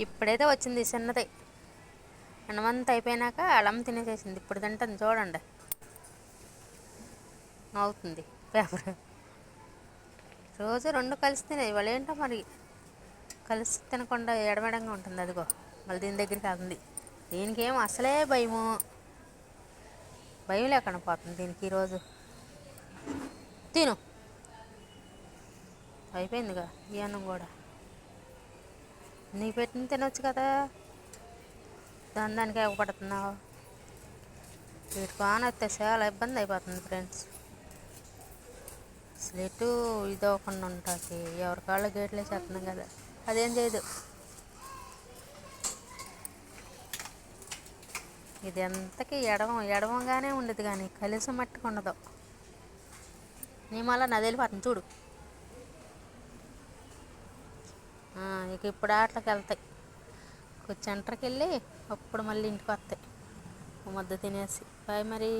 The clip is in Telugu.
ఇప్పుడైతే వచ్చింది చిన్నది. అన్నమంతా అయిపోయినాక అల్లం తినేసేసింది. ఇప్పుడు తింటుంది చూడండి, అవుతుంది పేపర్. రోజు రెండు కలిసి తినేది. ఇవాళ ఏంటో మరి కలిసి తినకుండా ఎడమెడంగా ఉంటుంది. అదిగో మళ్ళీ దీని దగ్గరికి వెళ్తుంది. దీనికి ఏం అసలే భయం లేకుండా పోతుంది దీనికి ఈరోజు. తిను, అయిపోయిందిగా ఈ అన్నం కూడా. నీకు పెట్టిన తినొచ్చు కదా, దానికి ఎగపడుతున్నావు. వీటికి ఆన్ వస్తే చాలా ఇబ్బంది అయిపోతుంది ఫ్రెండ్స్. అసలు ఎటు ఇదవకుండా ఉంటాకి ఎవరి కాళ్ళు గేట్లు వేసేస్తున్నాం కదా, అదేం చేయదు. ఇది ఎంతకీ ఎడవంగానే ఉండదు కానీ కలిసి మట్టుకు ఉండదు. నీ మళ్ళీ నది వెళ్ళిపోతుంది చూడు. ఇక ఇప్పుడు ఆటలకు వెళ్తాయి. కొంచెం సెంటర్కి వెళ్ళి అప్పుడు మళ్ళీ ఇంటికి వస్తాయి ముద్ద తినేసి. బాయ్ మరి.